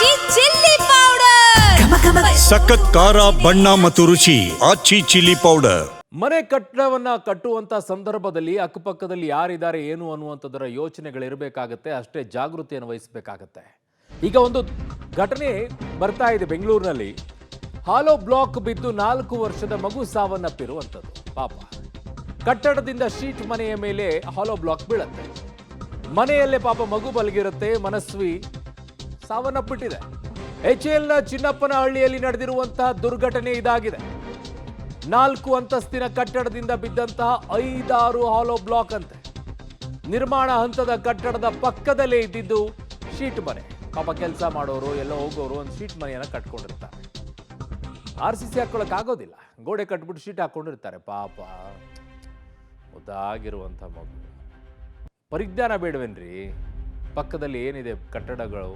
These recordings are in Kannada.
ಆಚಿ ಚಿಲ್ಲಿ ಪೌಡರ್ ಸಖತ್ ಖಾರ ಬಣ್ಣ ಮತ್ತು ರುಚಿ ಆಚಿ ಚಿಲ್ಲಿ ಪೌಡರ್. ಮನೆ ಕಟ್ಟಡವನ್ನ ಕಟ್ಟುವಂತ ಸಂದರ್ಭದಲ್ಲಿ ಅಕ್ಕಪಕ್ಕದಲ್ಲಿ ಯಾರಿದ್ದಾರೆ ಏನು ಅನ್ನುವಂಥದ್ದರ ಯೋಚನೆಗಳಿರಬೇಕಾಗತ್ತೆ, ಅಷ್ಟೇ ಜಾಗೃತಿಯನ್ನು ವಹಿಸಬೇಕಾಗತ್ತೆ. ಈಗ ಒಂದು ಘಟನೆ ಬರ್ತಾ ಇದೆ ಬೆಂಗಳೂರಿನಲ್ಲಿ. ಹಾಲೋ ಬ್ಲಾಕ್ ಬಿದ್ದು 4 ವರ್ಷದ ಮಗು ಸಾವನ್ನಪ್ಪಿರುವಂಥದ್ದು. ಪಾಪ, ಕಟ್ಟಡದಿಂದ ಶೀಟ್ ಮನೆಯ ಮೇಲೆ ಹಾಲೋ ಬ್ಲಾಕ್ ಬೀಳುತ್ತೆ. ಮನೆಯಲ್ಲೇ ಪಾಪ ಮಗು ಬಲಗಿರುತ್ತೆ. ಮನಸ್ವಿ ಸಾವನ್ನಪ್ಪಿಟ್ಟಿದೆ. HALನ ಚಿನ್ನಪ್ಪನಹಳ್ಳಿಯಲ್ಲಿ ನಡೆದಿರುವಂತಹ ದುರ್ಘಟನೆ ಇದಾಗಿದೆ. 4 ಅಂತಸ್ತಿನ ಕಟ್ಟಡದಿಂದ ಬಿದ್ದಂತಹ 5-6 ಹಾಲೋ ಬ್ಲಾಕ್ ಅಂತೆ. ನಿರ್ಮಾಣ ಹಂತದ ಕಟ್ಟಡದ ಪಕ್ಕದಲ್ಲೇ ಇದ್ದಿದ್ದು ಶೀಟ್ ಮನೆ. ಪಾಪ ಕೆಲಸ ಮಾಡೋರು ಎಲ್ಲೋ ಹೋಗೋರು ಒಂದು ಶೀಟ್ ಮನೆಯನ್ನ ಕಟ್ಕೊಂಡಿರ್ತಾರೆ. RCC ಹಾಕೊಳ್ಳಕ್ ಆಗೋದಿಲ್ಲ, ಗೋಡೆ ಕಟ್ಬಿಟ್ಟು ಶೀಟ್ ಹಾಕೊಂಡಿರ್ತಾರೆ. ಪಾಪ, ಮುದ್ದಾಗಿರುವಂಥ ಮಗು. ಪರಿಜ್ಞಾನ ಬೇಡವೇನ್ರಿ? ಪಕ್ಕದಲ್ಲಿ ಏನಿದೆ ಕಟ್ಟಡಗಳು,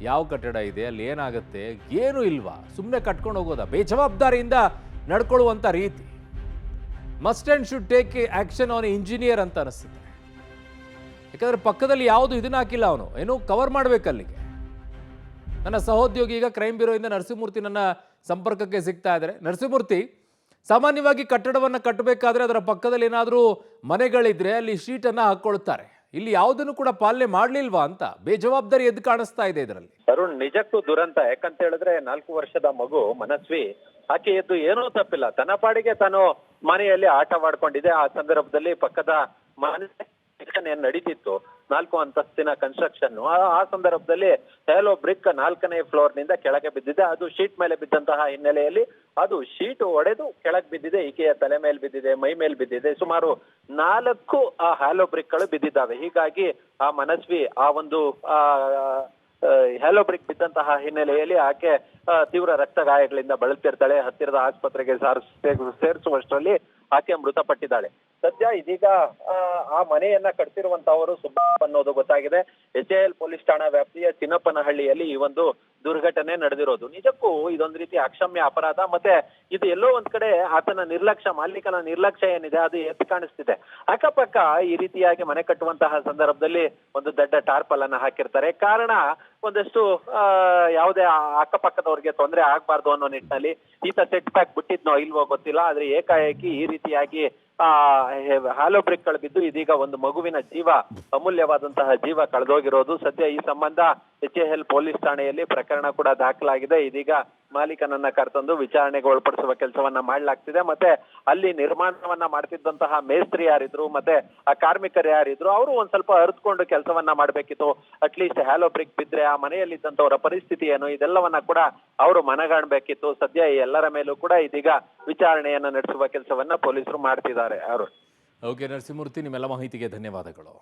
ಯಾವ ಕಟ್ಟಡ ಇದೆ, ಅಲ್ಲಿ ಏನಾಗುತ್ತೆ, ಏನೂ ಇಲ್ವಾ? ಸುಮ್ಮನೆ ಕಟ್ಕೊಂಡು ಹೋಗೋದಾ? ಬೇಜವಾಬ್ದಾರಿಯಿಂದ ನಡ್ಕೊಳ್ಳುವಂಥ ರೀತಿ. Must and should take action on engineer ಅಂತ ಅನಿಸುತ್ತೆ. ಯಾಕಂದ್ರೆ ಪಕ್ಕದಲ್ಲಿ ಯಾವುದು ಇದನ್ನ ಹಾಕಿಲ್ಲ, ಅವನು ಏನೋ ಕವರ್ ಮಾಡಬೇಕಲ್ಲಿಗೆ. ನನ್ನ ಸಹೋದ್ಯೋಗಿ ಈಗ ಕ್ರೈಮ್ ಬ್ಯೂರೋಯಿಂದ ನರಸಿಂಹಮೂರ್ತಿ ನನ್ನ ಸಂಪರ್ಕಕ್ಕೆ ಸಿಗ್ತಾ ಇದ್ದಾರೆ. ನರಸಿಂಹಮೂರ್ತಿ, ಸಾಮಾನ್ಯವಾಗಿ ಕಟ್ಟಡವನ್ನು ಕಟ್ಟಬೇಕಾದ್ರೆ ಅದರ ಪಕ್ಕದಲ್ಲಿ ಏನಾದರೂ ಮನೆಗಳಿದ್ರೆ ಅಲ್ಲಿ ಶೀಟನ್ನು ಹಾಕೊಳ್ತಾರೆ. ಇಲ್ಲಿ ಯಾವುದನ್ನು ಕೂಡ ಪಾಲನೆ ಮಾಡ್ಲಿಲ್ವಾ ಅಂತ ಬೇಜವಾಬ್ದಾರಿ ಎದ್ದು ಕಾಣಿಸ್ತಾ ಇದೆ ಇದರಲ್ಲಿ. ಅರುಣ್, ನಿಜಕ್ಕೂ ದುರಂತ. ಯಾಕಂತ ಹೇಳಿದ್ರೆ 4 ವರ್ಷದ ಮಗು ಮನಸ್ವಿ, ಆಕೆ ಎದ್ದು ಏನೂ ತಪ್ಪಿಲ್ಲ, ತನ್ನ ಪಾಡಿಗೆ ತಾನು ಮನೆಯಲ್ಲಿ ಆಟವಾಡ್ಕೊಂಡಿದೆ. ಆ ಸಂದರ್ಭದಲ್ಲಿ ಪಕ್ಕದ ಮನೆ ನಡೀತಿತ್ತು, 4 ಅಂತಸ್ತಿನ ಕನ್ಸ್ಟ್ರಕ್ಷನ್. ಆ ಸಂದರ್ಭದಲ್ಲಿ ಹೇಲೋ ಬ್ರಿಕ್ 4ನೇ ಫ್ಲೋರ್ ನಿಂದ ಕೆಳಗೆ ಬಿದ್ದಿದೆ. ಅದು ಶೀಟ್ ಮೇಲೆ ಬಿದ್ದಂತಹ ಹಿನ್ನೆಲೆಯಲ್ಲಿ ಅದು ಶೀಟ್ ಒಡೆದು ಕೆಳಗೆ ಬಿದ್ದಿದೆ. ಈಕೆಯ ತಲೆ ಮೇಲೆ ಬಿದ್ದಿದೆ, ಮೈ ಮೇಲೆ ಬಿದ್ದಿದೆ. ಸುಮಾರು 4 ಹ್ಯಾಲೋ ಬ್ರಿಕ್ಗಳು ಬಿದ್ದಿದ್ದಾವೆ. ಹೀಗಾಗಿ ಆ ಮನಸ್ವಿ ಆ ಒಂದು ಹ್ಯಾಲೋ ಬ್ರಿಕ್ ಬಿದ್ದಂತಹ ಹಿನ್ನೆಲೆಯಲ್ಲಿ ಆಕೆ ತೀವ್ರ ರಕ್ತ ಗಾಯಗಳಿಂದ ಬಳಲ್ತಿರ್ತಾಳೆ. ಹತ್ತಿರದ ಆಸ್ಪತ್ರೆಗೆ ಸೇರಿಸುವಷ್ಟರಲ್ಲಿ ಆಕೆ ಮೃತಪಟ್ಟಿದ್ದಾಳೆ. ಸದ್ಯ ಇದೀಗ ಆ ಮನೆಯನ್ನ ಕಟ್ತಿರುವಂತವರು ಸುಬ್ಬಪ್ಪ ಅನ್ನೋದು ಗೊತ್ತಾಗಿದೆ. HAL ಪೊಲೀಸ್ ಠಾಣಾ ವ್ಯಾಪ್ತಿಯ ಚಿನ್ನಪ್ಪನಹಳ್ಳಿಯಲ್ಲಿ ಈ ಒಂದು ದುರ್ಘಟನೆ ನಡೆದಿರೋದು. ನಿಜಕ್ಕೂ ಇದೊಂದು ರೀತಿ ಅಕ್ಷಮ್ಯ ಅಪರಾಧ. ಮತ್ತೆ ಇದು ಎಲ್ಲೋ ಒಂದ್ ಕಡೆ ಆತನ ನಿರ್ಲಕ್ಷ್ಯ, ಮಾಲೀಕನ ನಿರ್ಲಕ್ಷ್ಯ ಏನಿದೆ ಅದು ಎದ್ದು ಕಾಣಿಸ್ತಿದೆ. ಅಕ್ಕಪಕ್ಕ ಈ ರೀತಿಯಾಗಿ ಮನೆ ಕಟ್ಟುವಂತಹ ಸಂದರ್ಭದಲ್ಲಿ ಒಂದು ದೊಡ್ಡ ಟಾರ್ಪಲ್ ಅನ್ನ ಹಾಕಿರ್ತಾರೆ. ಕಾರಣ ಒಂದಷ್ಟು ಯಾವುದೇ ಅಕ್ಕಪಕ್ಕದವ್ರಿಗೆ ತೊಂದರೆ ಆಗ್ಬಾರ್ದು ಅನ್ನೋ ನಿಟ್ಟಿನಲ್ಲಿ ಈತ ಸೆಟ್ ಬ್ಯಾಕ್ ಬಿಟ್ಟಿದ್ನೋ ಇಲ್ವೋ ಗೊತ್ತಿಲ್ಲ. ಆದ್ರೆ ಏಕಾಏಕಿ ಈ ರೀತಿಯಾಗಿ ಹಾಲೋ ಬ್ರಿಕ್ಗಳು ಬಿದ್ದು ಇದೀಗ ಒಂದು ಮಗುವಿನ ಜೀವ, ಅಮೂಲ್ಯವಾದಂತಹ ಜೀವ ಕಳೆದೋಗಿರೋದು. ಸದ್ಯ ಈ ಸಂಬಂಧ HAL ಪೊಲೀಸ್ ಠಾಣೆಯಲ್ಲಿ ಪ್ರಕರಣ ಕೂಡ ದಾಖಲಾಗಿದೆ. ಇದೀಗ ಮಾಲೀಕನನ್ನ ಕರೆತಂದು ವಿಚಾರಣೆಗೆ ಒಳಪಡಿಸುವ ಕೆಲಸವನ್ನ ಮಾಡ್ಲಾಗ್ತಿದೆ. ಮತ್ತೆ ಅಲ್ಲಿ ನಿರ್ಮಾಣವನ್ನ ಮಾಡ್ತಿದ್ದಂತಹ ಮೇಸ್ತ್ರಿ ಯಾರಿದ್ರು, ಮತ್ತೆ ಆ ಕಾರ್ಮಿಕರು ಯಾರಿದ್ರು, ಅವರು ಒಂದ್ ಸ್ವಲ್ಪ ಅರಿತುಕೊಂಡು ಕೆಲಸವನ್ನ ಮಾಡ್ಬೇಕಿತ್ತು. ಅಟ್ಲೀಸ್ಟ್ ಹ್ಯಾಲೋ ಬ್ರಿಕ್ ಬಿದ್ರೆ ಆ ಮನೆಯಲ್ಲಿದ್ದಂತವರ ಪರಿಸ್ಥಿತಿ ಏನು, ಇದೆಲ್ಲವನ್ನ ಕೂಡ ಅವರು ಮನಗಾಣ್ಬೇಕಿತ್ತು. ಸದ್ಯ ಈ ಎಲ್ಲರ ಮೇಲೂ ಕೂಡ ಇದೀಗ ವಿಚಾರಣೆಯನ್ನ ನಡೆಸುವ ಕೆಲಸವನ್ನ ಪೊಲೀಸರು ಮಾಡ್ತಿದ್ದಾರೆ. ಅವರು ಓಕೆ ನರಸಿಂಹಮೂರ್ತಿ, ನಿಮ್ಮೆಲ್ಲ ಮಾಹಿತಿಗೆ ಧನ್ಯವಾದಗಳು.